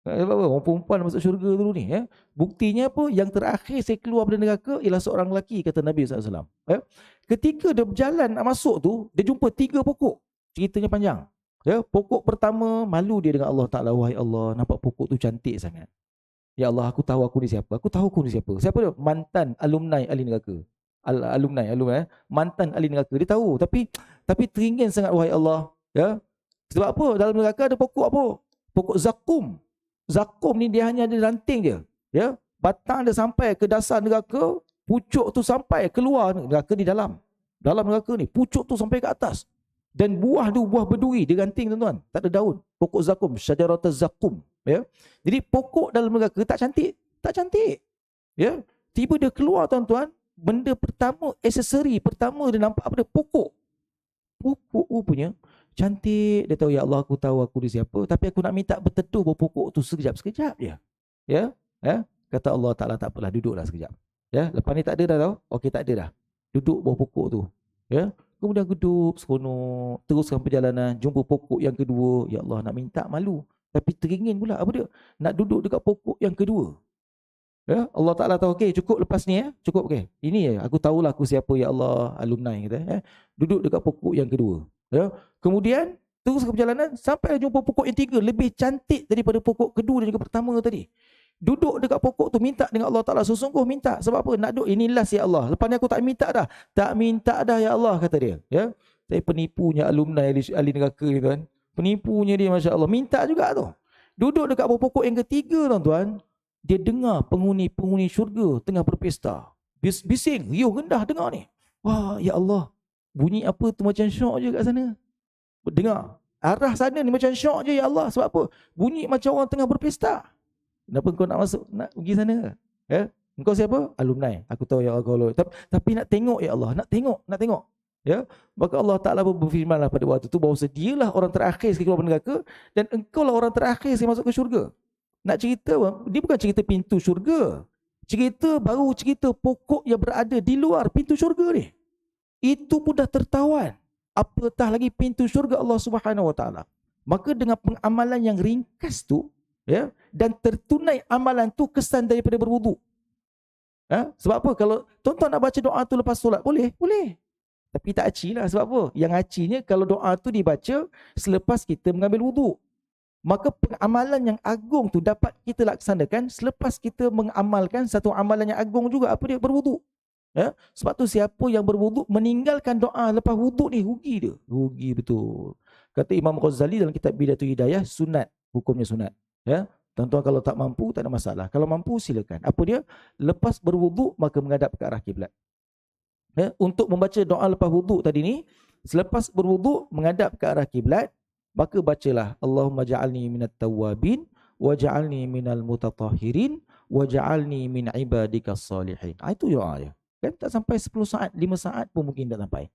[SPEAKER 1] Orang perempuan masuk syurga dulu ni ya. Buktinya apa? Yang terakhir saya keluar dari neraka ialah seorang lelaki, kata Nabi SAW ya. Ketika dia berjalan nak masuk tu, dia jumpa 3 pokok. Ceritanya panjang ya. Pokok pertama, malu dia dengan Allah Ta'ala. Wahai Allah, nampak pokok tu cantik sangat. Ya Allah, aku tahu aku ni siapa. Aku tahu aku ni siapa. Siapa dia? Mantan alumni ahli neraka. Alumni mantan ahli neraka. Dia tahu tapi teringin sangat, wahai Allah ya. Sebab apa? Dalam neraka ada pokok apa? Pokok zakum. Zakum ni dia hanya ada ranting je. Ya, batang dia sampai ke dasar neraka, pucuk tu sampai keluar neraka di dalam. Dalam neraka ni, pucuk tu sampai ke atas. Dan buah tu buah berduri, dia ranting tuan-tuan, tak ada daun. Pokok zakum, syajaratuz zakum, ya. Jadi pokok dalam neraka tak cantik, tak cantik. Ya, tiba dia keluar tuan-tuan, benda pertama, aksesori pertama dia nampak apa dia? Pokok. Pokok punya cantik. Dia tahu, ya Allah, aku tahu aku ni siapa, tapi aku nak minta berteduh bawah pokok tu sekejap-sekejap je. Ya, kata Allah Ta'ala, tak apalah, duduklah sekejap. Ya, lepas ni tak ada dah tahu. Okey, tak ada dah. Duduk bawah pokok tu. Ya, kemudian duduk seronok, teruskan perjalanan, jumpa pokok yang kedua. Ya Allah, nak minta malu, tapi teringin pula apa dia? Nak duduk dekat pokok yang kedua. Ya, Allah Ta'ala tahu, okey, cukup lepas ni ya. Cukup, okey. Ini ya, aku tahulah aku siapa, ya Allah, alumni kita ya. Duduk dekat pokok yang kedua. Ya. Kemudian Terus ke perjalanan sampai jumpa pokok yang 3 lebih cantik daripada pokok kedua dan juga pertama tadi. Duduk dekat pokok tu minta dengan Allah Ta'ala. Sesungguh minta. Sebab apa? Nak duduk. Inilah ya Allah. Lepas ni aku tak minta dah. Tak minta dah ya Allah, kata dia. Ya. Tapi penipunya alumni ahli neraka ni kan. Penipunya dia, Masya Allah. Minta juga tu. Duduk dekat pokok yang ketiga, tuan-tuan. Dia dengar penghuni syurga tengah berpesta. Bising. Riuh rendah dengar ni. Wah, ya Allah. Bunyi apa tu macam syok je kat sana. Dengar. Arah sana ni macam syok je ya Allah. Sebab apa? Bunyi macam orang tengah berpesta. Kenapa kau nak masuk, nak pergi sana? Ya? Engkau siapa? Alumni. Aku tahu ya Allah. Tapi nak tengok ya Allah. Nak tengok. Ya? Maka Allah Ta'ala berfirmanlah pada waktu itu bahawa dialah orang terakhir sekali keluar neraka dan engkau lah orang terakhir sekali masuk ke syurga. Nak cerita, dia bukan cerita pintu syurga. Cerita pokok yang berada di luar pintu syurga ni. Itu pun dah tertawan. Apatah lagi pintu syurga Allah Subhanahu Wa Ta'ala. Maka dengan pengamalan yang ringkas tu, ya, dan tertunai amalan tu kesan daripada berwuduk. Sebab apa? Kalau tuan-tuan nak baca doa tu lepas solat, boleh. Tapi tak aci lah. Sebab apa? Yang acinya kalau doa tu dibaca selepas kita mengambil wuduk. Maka pengamalan yang agung tu dapat kita laksanakan selepas kita mengamalkan satu amalan yang agung juga. Apa dia? Berwuduk. Ya? Sebab tu siapa yang berwuduk meninggalkan doa lepas wuduk ni, rugi dia. Rugi betul. Kata Imam Ghazali dalam kitab Bidatul Hidayah, sunat. Hukumnya sunat. Ya, tuan-tuan kalau tak mampu tak ada masalah. Kalau mampu silakan. Apa dia? Lepas berwuduk maka menghadap ke arah kiblat. Ya, untuk membaca doa lepas wuduk tadi ni, selepas berwuduk menghadap ke arah kiblat, maka bacalah Allahumma ja'alni minat tawwabin wa ja'alni minal mutatahhirin wa ja'alni min ibadikas salihin. Itu doa dia. Kan tak sampai 10 saat, 5 saat pun mungkin tak sampai.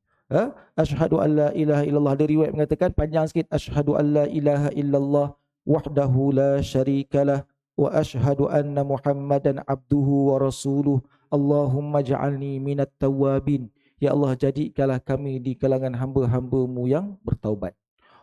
[SPEAKER 1] Asyhadu an la ilaha illallah. Ada riwayat mengatakan panjang sikit, asyhadu an la ilaha illallah wahdahu la syarikalah wa asyhadu anna Muhammadan abduhu wa rasuluh. Allahumma ja'alni minat tawwabin. Ya Allah, jadikanlah kami di kalangan hamba-hamba-Mu yang bertaubat.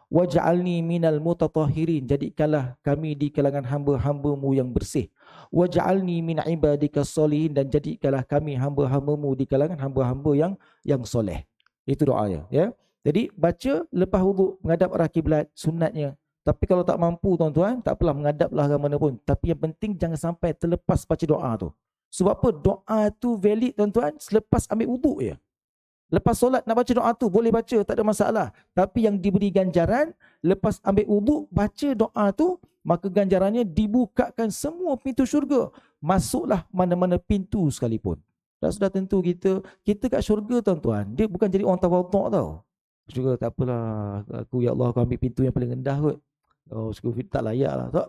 [SPEAKER 1] Wa ja'alni minal mutatahhirin. Jadikanlah kami di kalangan hamba-hamba-Mu yang bersih. Wa ja'alni min ibadikas solihin. Dan jadikanlah kami hamba-hamba-Mu di kalangan hamba-hamba yang soleh. Itu doanya, ya. Jadi baca lepas wuduk menghadap arah kiblat, sunatnya. Tapi kalau tak mampu tuan-tuan, tak apalah, menghadaplah ke mana pun. Tapi yang penting jangan sampai terlepas baca doa tu. Sebab apa? Doa tu valid tuan-tuan selepas ambil wuduk je. Lepas solat nak baca doa tu boleh baca, tak ada masalah. Tapi yang diberi ganjaran lepas ambil wuduk baca doa tu, maka ganjarannya dibukakan semua pintu syurga. Masuklah mana-mana pintu sekalipun. Dan sudah tentu kita kat syurga tuan-tuan. Dia bukan jadi orang tawaduk tau. Syurga tak apalah, aku ya Allah aku ambil pintu yang paling rendah kot. Oh, syurga tak layak lah. Tak.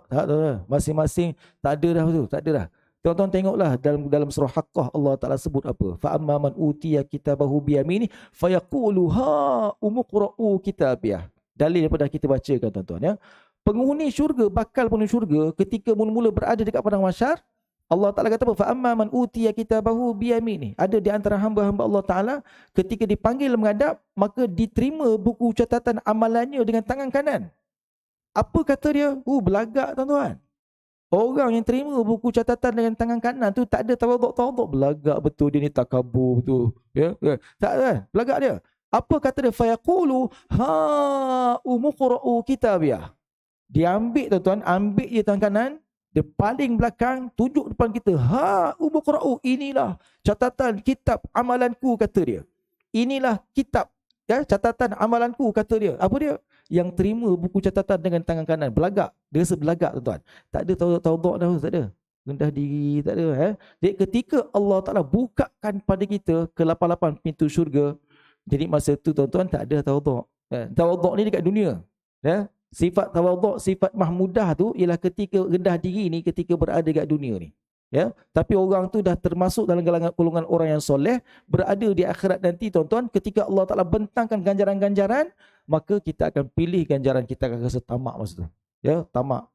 [SPEAKER 1] Masing-masing tak ada dah tu. Tak ada dah. Tuan-tuan tengoklah dalam surah Haqqah Allah Ta'ala sebut apa? Fa amma man utiya kitabahu bi yamini fayaqulu ha umqra'u kitabiyah. Dalil daripada kita bacakan tuan-tuan ya. Penghuni syurga, bakal penghuni syurga ketika mula-mula berada dekat padang mahsyar, Allah Ta'ala kata apa? Fa amma man utiya kitabahu bi yamini. Ada di antara hamba-hamba Allah Ta'ala ketika dipanggil menghadap, maka diterima buku catatan amalannya dengan tangan kanan. Apa kata dia? Belagak tuan-tuan. Orang yang terima buku catatan dengan tangan kanan tu tak ada tawaduk. Belagak betul dia ni, takabur betul. Ya? Tak ada, belagak dia. Apa kata dia? Fayaqulu ha umqra'u kitabiyah. Dia ambil tuan-tuan, ambil dia tangan kanan, dia paling belakang, tunjuk depan kita. Ha umqra'u, inilah catatan kitab amalanku, kata dia. Inilah kitab, ya, catatan amalanku, kata dia. Apa dia? Yang terima buku catatan dengan tangan kanan. Belagak. Dia rasa belagak tuan-tuan. Tak ada tawaduk dah, tak ada. Rendah diri, tak ada. Jadi ketika Allah Ta'ala bukakan pada kita ke 88 pintu syurga, jadi masa tu tuan-tuan tak ada tawaduk. Tawaduk ni dekat dunia. Ya? Sifat tawaduk, sifat mahmudah tu ialah ketika rendah diri ni ketika berada dekat dunia ni. Ya, tapi orang tu dah termasuk dalam golongan orang yang soleh, berada di akhirat nanti tuan-tuan, ketika Allah Ta'ala bentangkan ganjaran-ganjaran, maka kita akan pilih ganjaran, kita akan rasa tamak masa tu. Ya, tamak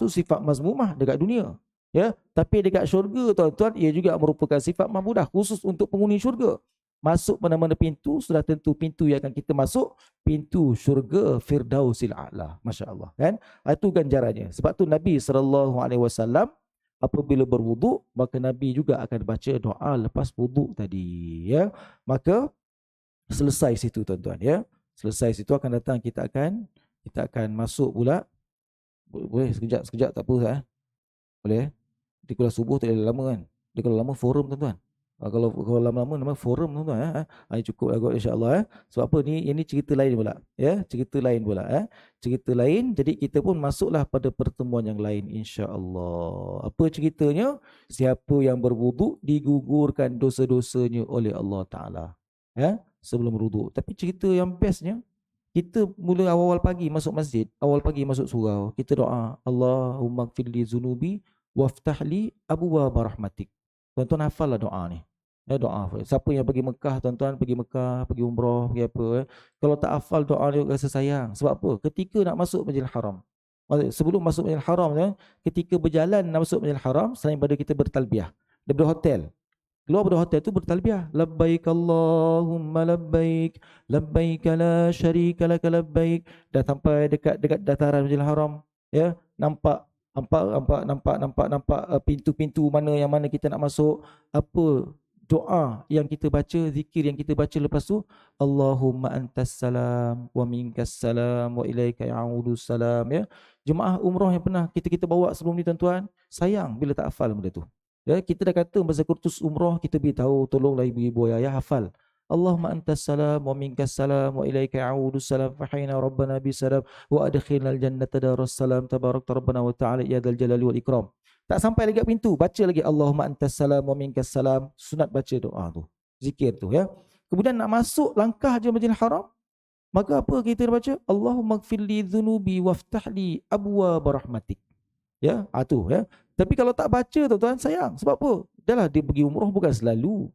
[SPEAKER 1] tu sifat mazmumah dekat dunia. Ya, tapi dekat syurga tuan-tuan, ia juga merupakan sifat mahmudah khusus untuk penghuni syurga. Masuk mana-mana pintu, sudah tentu pintu yang akan kita masuk, pintu syurga Firdausil A'la. Masya-Allah, kan? Itu ganjarannya. Sebab tu Nabi SAW apabila berwuduk, maka Nabi juga akan baca doa lepas wuduk tadi, ya. Maka selesai situ tuan-tuan, ya. Selesai situ akan datang, kita akan Kita akan masuk pula. Boleh sekejap tak apa boleh. Di kuliah subuh tak boleh lama kan. Dia kalau lama forum tuan-tuan. Kalau lama-lama nama forum tuan-tuan. Cukup lah kot insya-Allah. Sebab apa ni, ini cerita lain pula. Ya, cerita lain pula. Cerita lain, jadi kita pun masuklah pada pertemuan yang lain insya-Allah. Apa ceritanya? Siapa yang berwuduk digugurkan dosa-dosanya oleh Allah Taala. Sebelum berwuduk. Tapi cerita yang bestnya, kita mula awal-awal pagi masuk masjid, awal pagi masuk surau, kita doa, Allahumma gfirli zunubi waftahli abwaaba rahmatik. Tuan-tuan hafallah doa ni. Doa. Siapa yang pergi Mekah, tuan-tuan pergi Mekah, pergi umrah, pergi apa. Kalau tak hafal doa ni rasa sayang. Sebab apa? Ketika nak masuk Masjidil Haram. Sebelum masuk Masjidil Haram, ketika berjalan nak masuk Masjidil Haram, selain pada kita bertalbiah. Daripada hotel. Keluar dari hotel tu bertalbiah, labbaik Allahumma labbaik, labbaik la syarika lak labbaik. Dah sampai dekat dataran Masjidil Haram, ya, nampak pintu-pintu mana kita nak masuk, apa doa yang kita baca, zikir yang kita baca lepas tu, Allahumma antas salam wa minkas salam wa ilaika ya'udus salam, ya. Jemaah umrah yang pernah kita bawa sebelum ni tuan-tuan, sayang bila tak hafal benda tu. Ya, kita dah kata masa kursus umrah, kita beritahu, tolonglah ibu-ibu ayah hafal. Allahumma antas salam wa minkas salam wa ilaika ya'udus salam fahayna rabbana bisalam wa adkhilnal jannata daras salam tabarakta rabbana wa ta'ala ya dzal jalali wal ikram. Tak sampai lagi kat pintu, baca lagi Allahumma antas salam wa minkas salam, sunat baca doa tu, zikir tu, ya. Kemudian nak masuk langkah je Masjidil Haram, maka apa kita baca? Allahumma gfirli dhunubi waftahli abwaaba rahmatik. Ya, tu, ya. Tapi kalau tak baca tuan-tuan, sayang. Sebab apa? Dahlah, dia pergi umrah bukan selalu.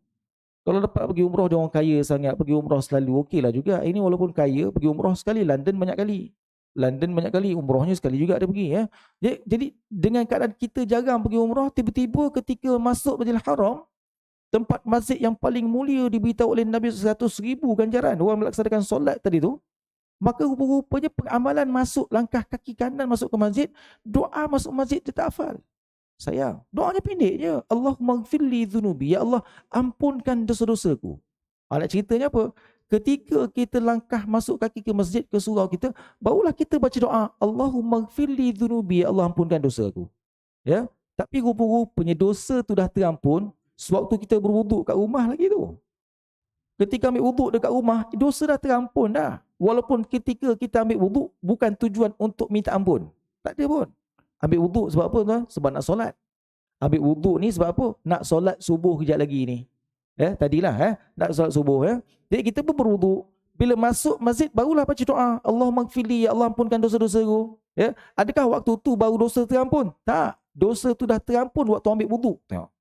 [SPEAKER 1] Kalau dapat pergi umrah, dia orang kaya sangat, pergi umrah selalu, okeylah juga. Ini walaupun kaya, pergi umrah sekali, London banyak kali. London banyak kali, umrahnya sekali juga dia pergi, ya. Jadi dengan keadaan kita jarang pergi umrah, tiba-tiba ketika masuk Masjidil Haram, tempat masjid yang paling mulia, diberitahu oleh Nabi 100,000 ganjaran orang melaksanakan solat tadi tu. Maka rupa-rupanya amalan masuk, langkah kaki kanan masuk ke masjid, doa masuk masjid dia tak hafal. Sayang, doanya pendek je. Allahumma gfirli dhunubi, ya Allah ampunkan dosa-dosaku. Nak ceritanya apa? Ketika kita langkah masuk kaki ke masjid, ke surau kita, barulah kita baca doa, Allahumma gfirli dhunubi, ya Allah ampunkan dosaku. Ya, tapi rupa-rupanya dosa tu dah terampun sewaktu kita berwuduk kat rumah lagi tu. Ketika ambil wuduk dekat rumah, dosa dah terampun dah. Walaupun ketika kita ambil wuduk bukan tujuan untuk minta ampun. Tak ada pun. Ambil wuduk sebab apa tuan? Sebab nak solat. Ambil wuduk ni sebab apa? Nak solat subuh kejap lagi ni. Tadilah nak solat subuh, ya. Jadi kita pun berwuduk. Bila masuk masjid barulah baca doa, Allahumma gfirli, ya Allah ampunkan dosa-dosaku. Ya. Adakah waktu tu baru dosa terampun? Tak. Dosa tu dah terampun waktu ambil wuduk. Tengok.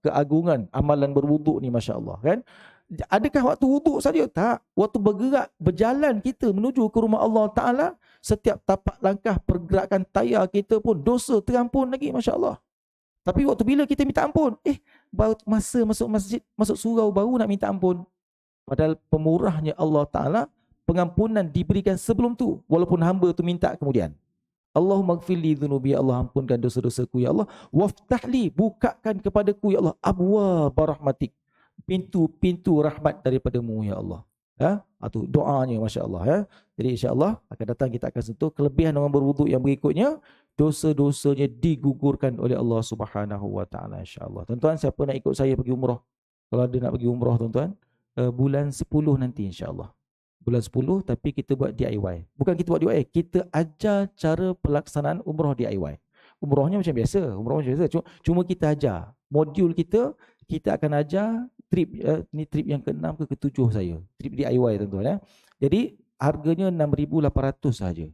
[SPEAKER 1] Keagungan amalan berwuduk ni, masya-Allah, kan? Adakah waktu wuduk saja? Tak. Waktu bergerak, berjalan kita menuju ke rumah Allah Ta'ala, setiap tapak langkah pergerakan tayar kita pun dosa terampun lagi, Masya Allah. Tapi waktu bila kita minta ampun, baru masa masuk masjid, masuk surau baru nak minta ampun. Padahal pemurahnya Allah Ta'ala, pengampunan diberikan sebelum tu, walaupun hamba tu minta kemudian. Allahumma gfirli dhunubi, ya Allah ampunkan dosa-dosaku, ya Allah. Waftahli, bukakan kepadaku, ya Allah, abwaaba rahmatik, pintu-pintu rahmat daripadamu, ya Allah. Tu doanya, Masya Allah, ya. Jadi insya-Allah akan datang kita akan sentuh kelebihan orang berwuduk yang berikutnya, dosa-dosanya digugurkan oleh Allah Subhanahu wa taala, insya-Allah. Tuan-tuan, siapa nak ikut saya pergi umrah? Kalau ada nak pergi umrah tuan-tuan, bulan 10 nanti insya-Allah. Bulan 10, tapi kita buat DIY. Bukan kita buat DIY, kita ajar cara pelaksanaan umrah DIY. Umrahnya macam biasa, cuma kita ajar. Modul kita akan ajar trip, ni trip yang ke-6 ke ke-7 saya. Trip DIY tuan-tuan, ya. Jadi harganya 6,800 saja.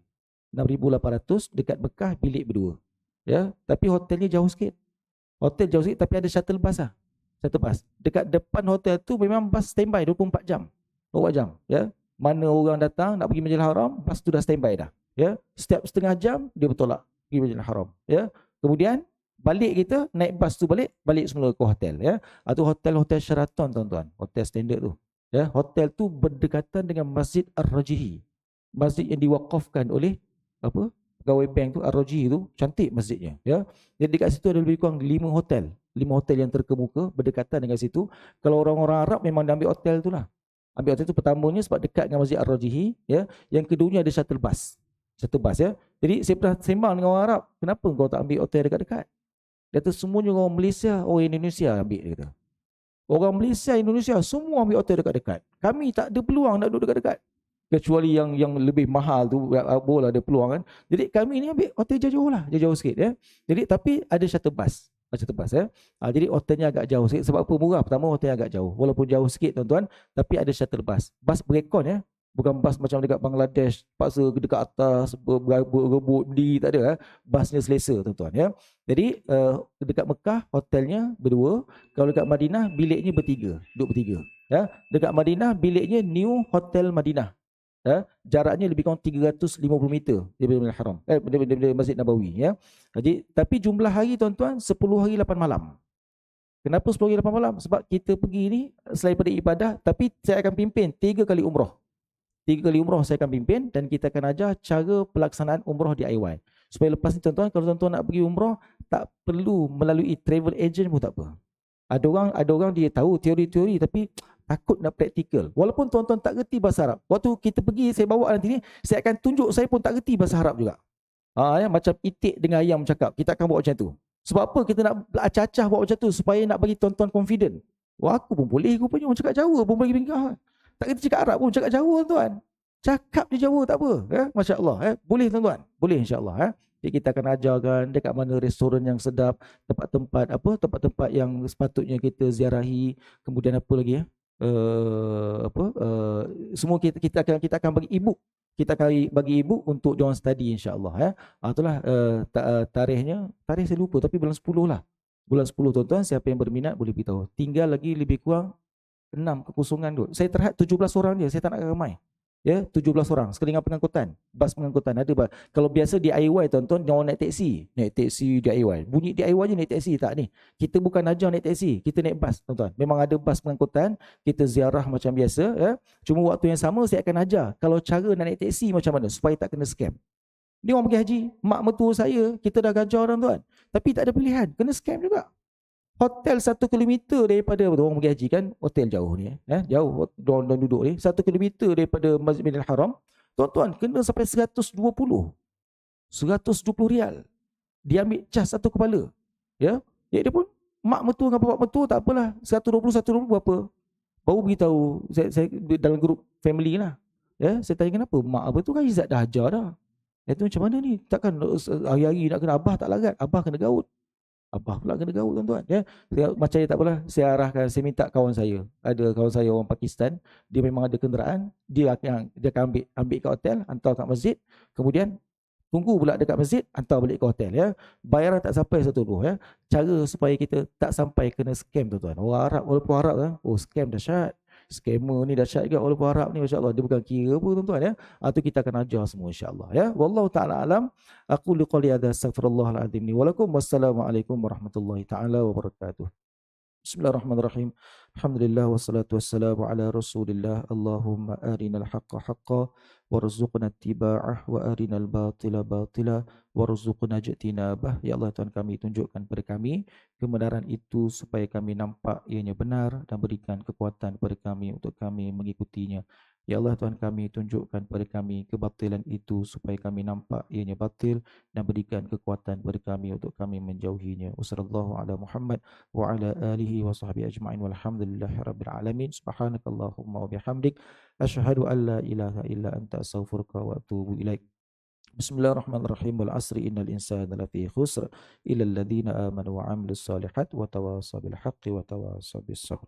[SPEAKER 1] 6,800 dekat Mekah, bilik berdua. Ya, tapi hotelnya jauh sikit. Hotel jauh sikit tapi ada shuttle bus lah. Shuttle bus. Dekat depan hotel tu memang bus standby 24 jam. 24 jam, ya. Mana orang datang nak pergi Masjidil Haram, bus tu dah standby dah. Ya, setiap setengah jam dia bertolak pergi Masjidil Haram, ya. Kemudian balik kita naik bas tu balik semula ke hotel, ya. Atau hotel Sheraton tuan-tuan, hotel standard tu. Ya, hotel tu berdekatan dengan Masjid Ar-Rajihi. Masjid yang diwakafkan oleh pegawai bank tu, Ar-Rajihi tu, cantik masjidnya, ya. Jadi dekat situ ada lebih kurang 5 hotel. 5 hotel yang terkemuka berdekatan dengan situ. Kalau orang-orang Arab memang dia ambil hotel tu lah. Ambil hotel tu pertamanya sebab dekat dengan Masjid Ar-Rajihi, ya. Yang keduanya ada shuttle bus. Shuttle bus ya. Jadi saya pernah sembang dengan orang Arab, kenapa kau tak ambil hotel dekat-dekat? Dia kata semuanya orang Malaysia, orang Indonesia ambil, dia kata. Orang Malaysia, Indonesia semua ambil hotel dekat-dekat. Kami tak ada peluang nak duduk dekat-dekat. Kecuali yang lebih mahal tu boleh ada peluang kan. Jadi kami ni ambil hotel jauh-jauh lah, jauh-jauh sikit ya. Jadi tapi ada shuttle bus. Shuttle bus ya. Jadi hotelnya agak jauh sikit. Sebab apa? Murah. Pertama hotelnya agak jauh. Walaupun jauh sikit tuan-tuan, tapi ada shuttle bus. Bus berekon ya. Bukan bas macam dekat Bangladesh, paksa dekat atas, berebut, beli, tak ada. Basnya selesa tuan-tuan ya. Jadi dekat Mekah hotelnya berdua. Kalau dekat Madinah biliknya bertiga, duduk bertiga. Ya. Dekat Madinah biliknya New Hotel Madinah. Ya, jaraknya lebih kurang 350 meter daripada Masjidil Haram, daripada Masjid Nabawi ya. Jadi tapi jumlah hari tuan-tuan 10 hari 8 malam. Kenapa 10 hari 8 malam? Sebab kita pergi ni selain pada ibadah, tapi saya akan pimpin 3 kali umrah. 3 kali umrah saya akan pimpin dan kita akan ajar cara pelaksanaan umrah DIY. Supaya lepas ni tuan-tuan, kalau tuan-tuan nak pergi umrah, tak perlu melalui travel agent pun tak apa. Ada orang dia tahu teori-teori tapi takut nak praktikal. Walaupun tuan-tuan tak reti bahasa Arab. Waktu kita pergi, saya bawa nanti ni, saya akan tunjuk saya pun tak reti bahasa Arab juga. Ya, macam itik dengan ayam cakap. Kita akan buat macam tu. Sebab apa kita nak acah-acah buat macam tu? Supaya nak bagi tuan-tuan confident. Wah, aku pun boleh. Aku punya orang cakap Jawa pun bagi bingkah. Tak kena cakap Arab pun, cakap Jawa tuan. Cakap je Jawa tak apa. Masya Allah. Boleh tuan-tuan. Boleh insyaAllah. Jadi kita akan ajarkan dekat mana restoran yang sedap, tempat-tempat yang sepatutnya kita ziarahi. Kemudian apa lagi semua kita akan bagi ebook. Kita akan bagi ebook untuk diorang study insya-Allah itulah tarikh saya lupa tapi bulan 10 lah. Bulan 10 tuan-tuan, siapa yang berminat boleh beritahu. Tinggal lagi lebih kurang 6 kekosongan tu. Saya terhad 17 orang je, saya tak nak ramai. Ya, 17 orang sekelingan pengangkutan, bas pengangkutan ada. Kalau biasa DIY tuan-tuan, orang naik taksi DIY. Bunyi DIY je naik taksi tak ni. Kita bukan ajar naik taksi, kita naik bas tuan-tuan. Memang ada bas pengangkutan, kita ziarah macam biasa Cuma waktu yang sama saya akan ajar kalau cara nak naik taksi macam mana supaya tak kena scam. Ni orang pergi haji, mak mertua saya, kita dah ajar orang tuan. Tapi tak ada pilihan, kena scam juga. Hotel 1 kilometer daripada orang pergi haji kan, hotel jauh ni jauh orang duduk ni 1 kilometer daripada Masjidil Haram, tuan-tuan kena sampai 120 rial. Dia ambil cas satu kepala. Ya dia pun mak mertua dengan bapak mertua tak apalah, 120 berapa. Baru beritahu saya dalam grup family lah. Saya tanya kenapa mak apa tu kan Izzat dah ajar dah. Itu macam mana ni? Takkan hari-hari nak kena abah tak larat, abah kena gaut. Abah pula kena gaut tuan-tuan macam dia tak apalah, saya arahkan, saya minta kawan saya, ada kawan saya orang Pakistan, dia memang ada kenderaan, dia akan ambil ke hotel, hantar kat masjid, kemudian tunggu pula dekat masjid, hantar balik ke hotel bayaran tak sampai 1 rupiah cara supaya kita tak sampai kena scam tuan-tuan. Orang Arab walaupun Arab scam dahsyat. Scammer ni dahsyat juga walaupun Arab ni, masya-Allah, dia bukan kira apa tuan-tuan Itu kita akan ajar semua insya-Allah Wallahu taala alam. Aku liqali hadza astaghfirullahal azim li wa lakum. Wassalamualaikum warahmatullahi taala wabarakatuh. Bismillahirrahmanirrahim. Alhamdulillah wassalatu wassalamu ala Rasulillah. Allahumma arinal haqqa haqqan warzuqna ittiba'ah wa arinal batila batila warzuqna ijtinabah. Ya Allah, Tuhan kami, tunjukkan kepada kami kebenaran itu supaya kami nampak ianya benar dan berikan kekuatan kepada kami untuk kami mengikutinya. Ya Allah, Tuhan kami, tunjukkan kepada kami kebatilan itu supaya kami nampak ianya batil dan berikan kekuatan kepada kami untuk kami menjauhinya. Wassallallahu ala Muhammad wa ala alihi wa sahbihi ajma'in walhamdulillahi rabbil alamin. Subhanakallahumma wa bihamdik asyhadu an la ilaha illa anta astaghfiruka wa atubu ilaik. Bismillahirrahmanirrahim. Wal asri innal insana lafi khusr illa alladhina amanu wa 'amilus solihat wa tawasaw bil haqqi wa tawasaw bis sabr.